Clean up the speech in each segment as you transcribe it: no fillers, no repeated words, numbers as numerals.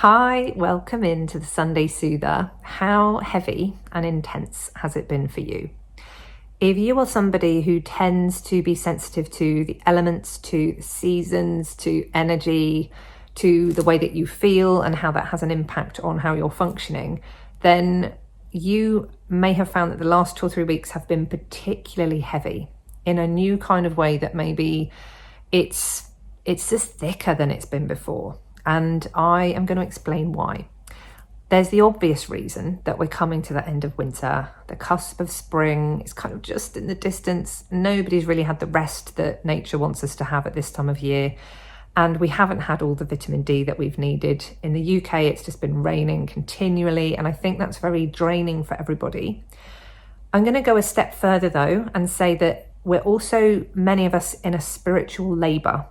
Hi, welcome into the Sunday Soother. How heavy and intense has it been for you? If you are somebody who tends to be sensitive to the elements, to the seasons, to energy, to the way that you feel and how that has an impact on how you're functioning, then you may have found that the last 2 or 3 weeks have been particularly heavy in a new kind of way that maybe it's just thicker than it's been before. And I am going to explain why. There's the obvious reason that we're coming to the end of winter. The cusp of spring is kind of just in the distance. Nobody's really had the rest that nature wants us to have at this time of year. And we haven't had all the vitamin D that we've needed. In the UK, it's just been raining continually. And I think that's very draining for everybody. I'm going to go a step further, though, and say that we're also, many of us, in a spiritual labour.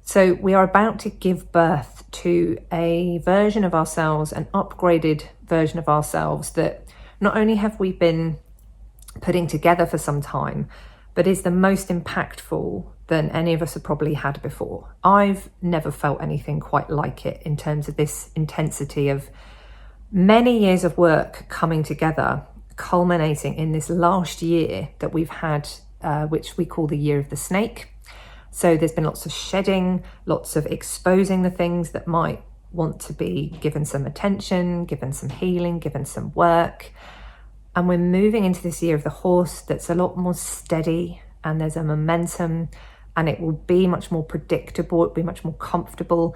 So we are about to give birth to a version of ourselves, an upgraded version of ourselves that not only have we been putting together for some time, but is the most impactful than any of us have probably had before. I've never felt anything quite like it in terms of this intensity of many years of work coming together, culminating in this last year that we've had, which we call the year of the snake. So there's been lots of shedding, lots of exposing the things that might want to be given some attention, given some healing, given some work. And we're moving into this year of the horse that's a lot more steady, and there's a momentum, and it will be much more predictable, it'll be much more comfortable.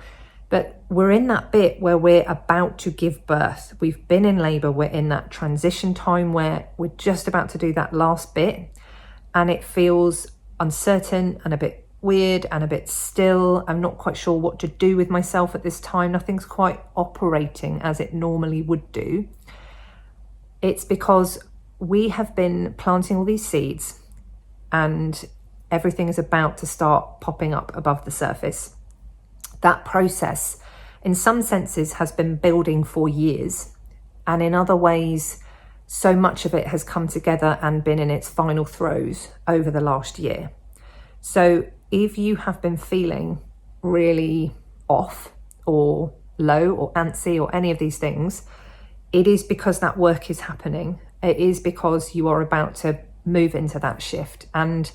But we're in that bit where we're about to give birth. We've been in labour, we're in that transition time where we're just about to do that last bit, and it feels uncertain and a bit weird and a bit still. I'm not quite sure what to do with myself at this time. Nothing's quite operating as it normally would do. It's because we have been planting all these seeds and everything is about to start popping up above the surface. That process, in some senses, has been building for years, and in other ways, so much of it has come together and been in its final throes over the last year. So if you have been feeling really off or low or antsy or any of these things, it is because that work is happening. It is because you are about to move into that shift. And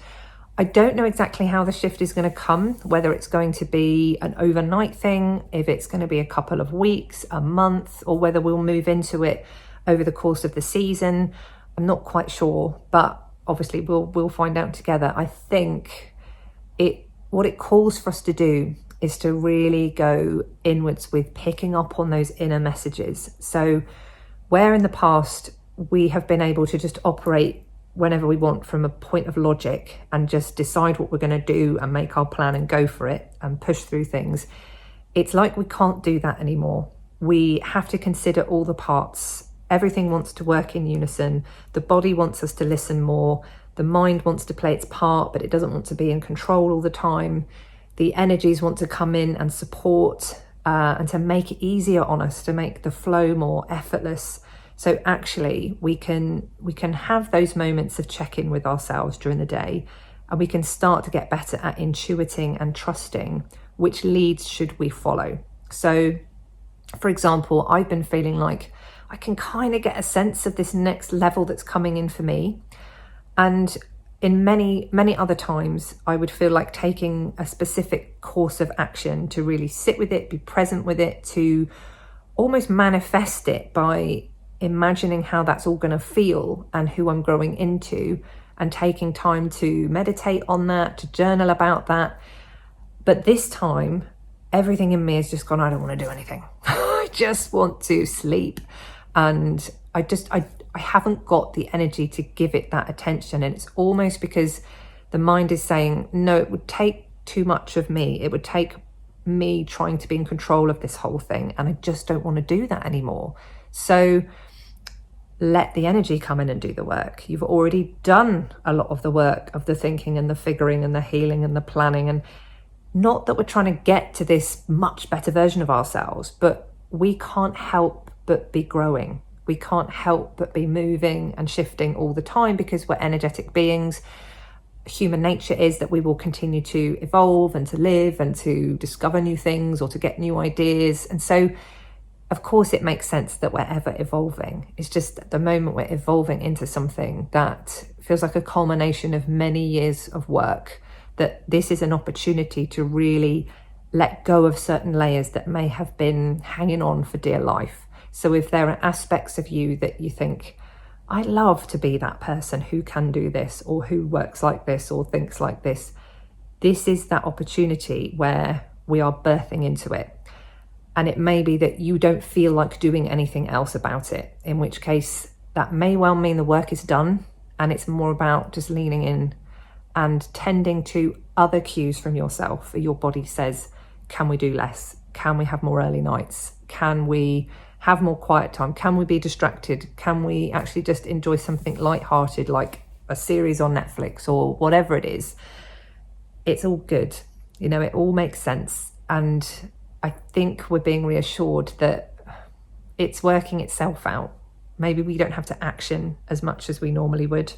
I don't know exactly how the shift is going to come, whether it's going to be an overnight thing, if it's going to be a couple of weeks, a month, or whether we'll move into it over the course of the season. I'm not quite sure, but obviously we'll find out together. I think what it calls for us to do is to really go inwards with picking up on those inner messages. So where in the past we have been able to just operate whenever we want from a point of logic and just decide what we're going to do and make our plan and go for it and push through things, it's like we can't do that anymore. We have to consider all the parts. Everything wants to work in unison. The body wants us to listen more. The mind wants to play its part, but it doesn't want to be in control all the time. The energies want to come in and support and to make it easier on us, to make the flow more effortless. So actually, we can have those moments of check-in with ourselves during the day, and we can start to get better at intuiting and trusting which leads should we follow. So, for example, I've been feeling like I can kind of get a sense of this next level that's coming in for me. And in many, many other times, I would feel like taking a specific course of action to really sit with it, be present with it, to almost manifest it by imagining how that's all going to feel and who I'm growing into, and taking time to meditate on that, to journal about that. But this time, everything in me has just gone, I don't want to do anything. I just want to sleep. And I haven't got the energy to give it that attention. And it's almost because the mind is saying, no, it would take too much of me. It would take me trying to be in control of this whole thing. And I just don't want to do that anymore. So let the energy come in and do the work. You've already done a lot of the work of the thinking and the figuring and the healing and the planning. And not that we're trying to get to this much better version of ourselves, but we can't help but be growing. We can't help but be moving and shifting all the time because we're energetic beings. Human nature is that we will continue to evolve and to live and to discover new things or to get new ideas. And so of course it makes sense that we're ever evolving. It's just at the moment we're evolving into something that feels like a culmination of many years of work, that this is an opportunity to really let go of certain layers that may have been hanging on for dear life. So if there are aspects of you that you think, I'd love to be that person who can do this, or who works like this, or thinks like this, this is that opportunity where we are birthing into it. And it may be that you don't feel like doing anything else about it, in which case that may well mean the work is done and it's more about just leaning in and tending to other cues from yourself. Your body says, can we do less? Can we have more early nights? Can we have more quiet time? Can we be distracted? Can we actually just enjoy something lighthearted like a series on Netflix or whatever it is? It's all good. You know, it all makes sense. And I think we're being reassured that it's working itself out. Maybe we don't have to action as much as we normally would.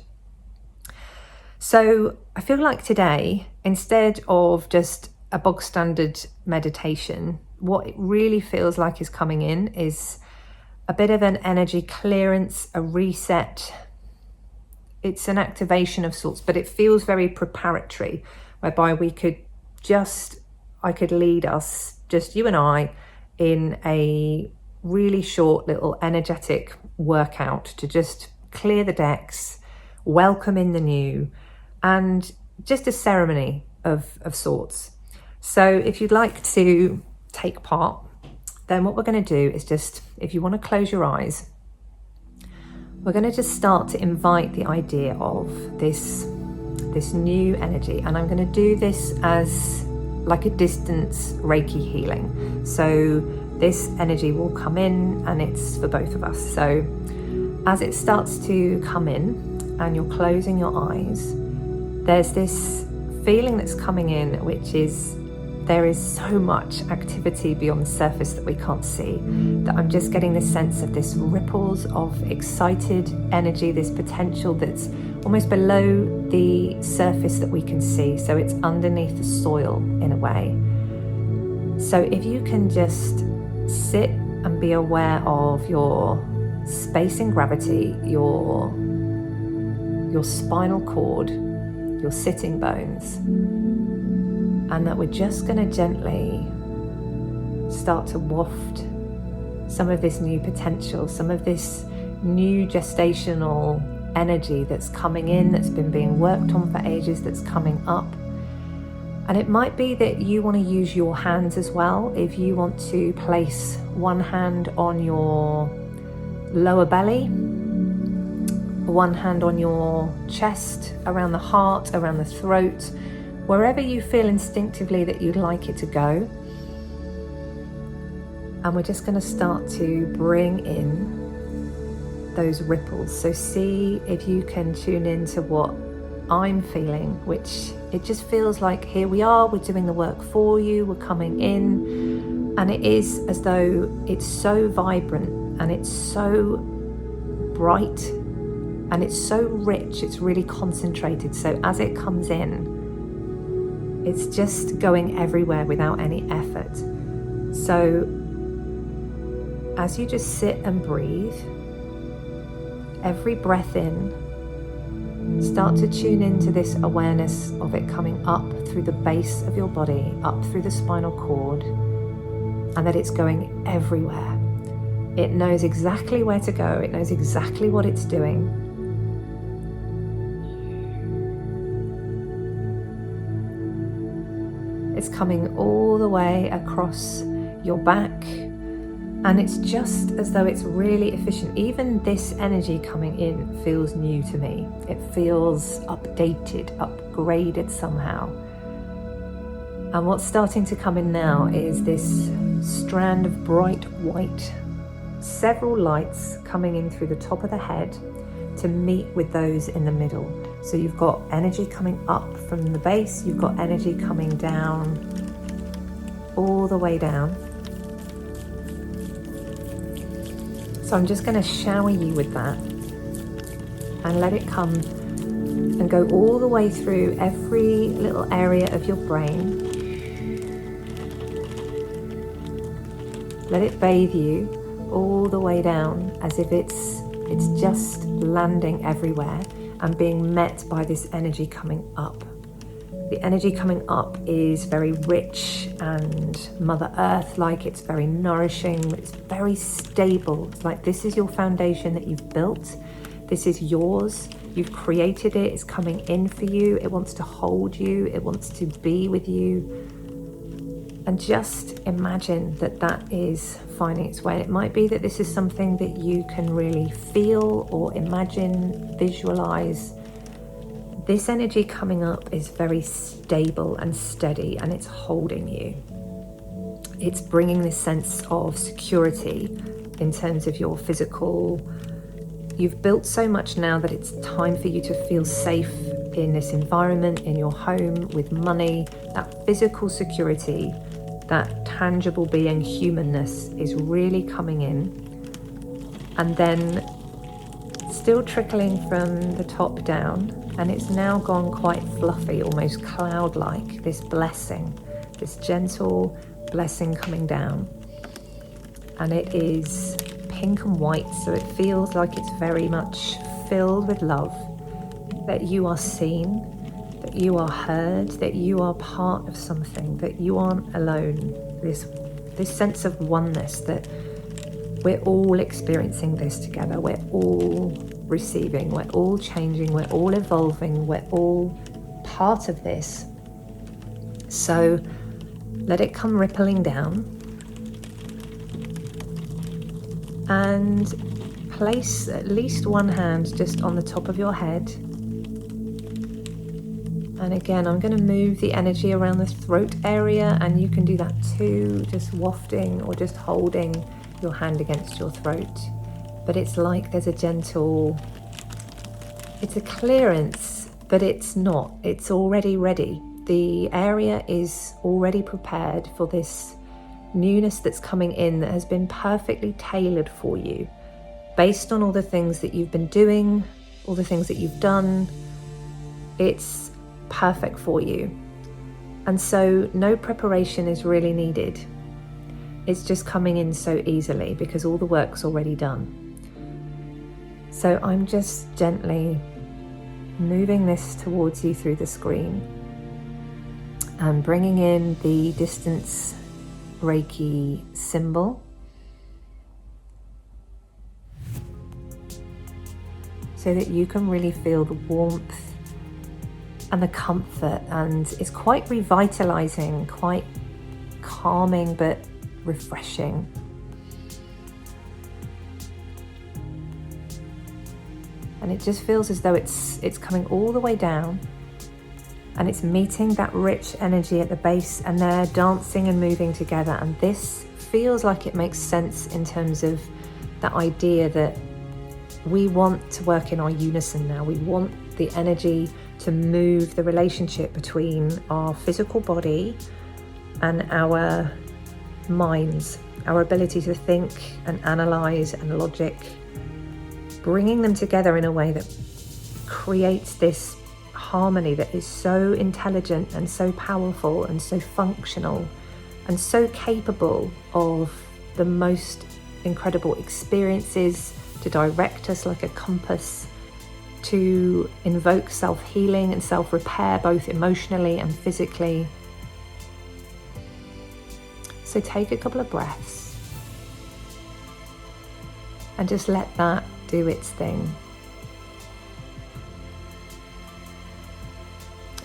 So I feel like today, instead of just a bog standard meditation, what it really feels like is coming in is a bit of an energy clearance, a reset. It's an activation of sorts, but it feels very preparatory, whereby I could lead us, just you and I, in a really short little energetic workout to just clear the decks, welcome in the new, and just a ceremony of sorts. So if you'd like to take part, then what we're going to do is just, if you want to close your eyes, we're going to just start to invite the idea of this new energy. And I'm going to do this as like a distance Reiki healing. So this energy will come in and it's for both of us. So as it starts to come in and you're closing your eyes, there's this feeling that's coming in, which is there is so much activity beyond the surface that we can't see, that I'm just getting this sense of this ripples of excited energy, this potential that's almost below the surface that we can see. So it's underneath the soil in a way. So if you can just sit and be aware of your space in gravity, your spinal cord, your sitting bones, and that we're just going to gently start to waft some of this new potential, some of this new gestational energy that's coming in, that's been being worked on for ages, that's coming up. And it might be that you want to use your hands as well. If you want to place one hand on your lower belly, one hand on your chest, around the heart, around the throat, wherever you feel instinctively that you'd like it to go. And we're just going to start to bring in those ripples. So see if you can tune into what I'm feeling, which it just feels like here we are, we're doing the work for you, we're coming in, and it is as though it's so vibrant and it's so bright and it's so rich, it's really concentrated. So as it comes in, it's just going everywhere without any effort. So as you just sit and breathe, every breath in, start to tune into this awareness of it coming up through the base of your body, up through the spinal cord, and that it's going everywhere. It knows exactly where to go. It knows exactly what it's doing. It's coming all the way across your back, and it's just as though it's really efficient. Even this energy coming in feels new to me. It feels updated, upgraded somehow. And what's starting to come in now is this strand of bright white, several lights coming in through the top of the head to meet with those in the middle. So you've got energy coming up from the base, you've got energy coming down, all the way down. So I'm just going to shower you with that and let it come and go all the way through every little area of your brain. Let it bathe you all the way down, as if it's just landing everywhere and being met by this energy coming up. The energy coming up is very rich and Mother Earth-like. It's very nourishing. It's very stable. It's like this is your foundation that you've built. This is yours. You've created it. It's coming in for you. It wants to hold you. It wants to be with you. And just imagine that that is finding its way. It might be that this is something that you can really feel or imagine, visualize. This energy coming up is very stable and steady, and it's holding you. It's bringing this sense of security in terms of your physical. You've built so much now that it's time for you to feel safe in this environment, in your home, with money. That physical security, that tangible being, humanness is really coming in. And then still trickling from the top down, and it's now gone quite fluffy, almost cloud-like, this blessing, this gentle blessing coming down. And it is pink and white, so it feels like it's very much filled with love, that you are seen, that you are heard, that you are part of something, that you aren't alone. This sense of oneness, that we're all experiencing this together, we're all receiving, we're all changing, we're all evolving, we're all part of this. So let it come rippling down, and place at least one hand just on the top of your head. And again, I'm going to move the energy around the throat area, and you can do that too, just wafting or just holding your hand against your throat. But it's like there's a gentle, it's a clearance, but it's not. It's already ready. The area is already prepared for this newness that's coming in, that has been perfectly tailored for you based on all the things that you've been doing, all the things that you've done. It's perfect for you. And so no preparation is really needed. It's just coming in so easily because all the work's already done. So I'm just gently moving this towards you through the screen and bringing in the distance Reiki symbol. So that you can really feel the warmth and the comfort, and it's quite revitalizing, quite calming, but refreshing. And it just feels as though it's coming all the way down, and it's meeting that rich energy at the base, and they're dancing and moving together. And this feels like it makes sense in terms of that idea that we want to work in our unison now. We want the energy to move the relationship between our physical body and our minds, our ability to think and analyze and logic, bringing them together in a way that creates this harmony that is so intelligent and so powerful and so functional and so capable of the most incredible experiences, to direct us like a compass, to invoke self-healing and self-repair, both emotionally and physically. So take a couple of breaths and just let that do its thing.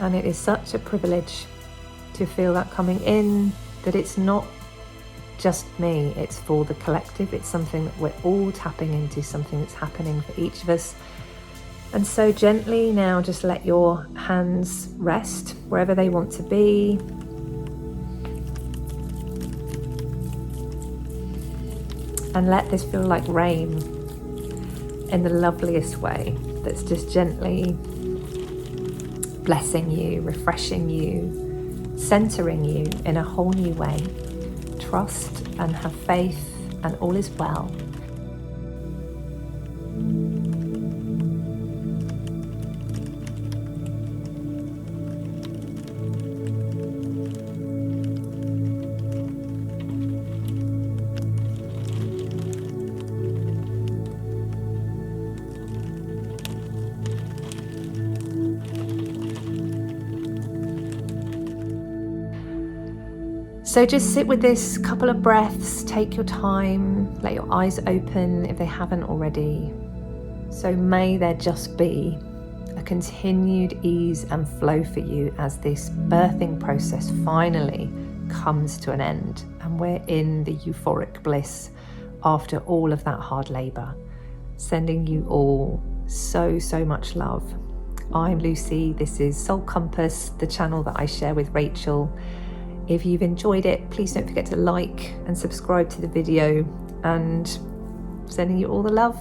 And it is such a privilege to feel that coming in, that it's not just me, it's for the collective. It's something that we're all tapping into, something that's happening for each of us. And so gently now just let your hands rest wherever they want to be. And let this feel like rain in the loveliest way, that's just gently blessing you, refreshing you, centering you in a whole new way. Trust and have faith, and all is well. So just sit with this couple of breaths, take your time, let your eyes open if they haven't already. So may there just be a continued ease and flow for you as this birthing process finally comes to an end and we're in the euphoric bliss after all of that hard labour. Sending you all so much love. I'm Lucy, this is Soul Compass, the channel that I share with Rachel. If you've enjoyed it, please don't forget to like and subscribe to the video, and sending you all the love.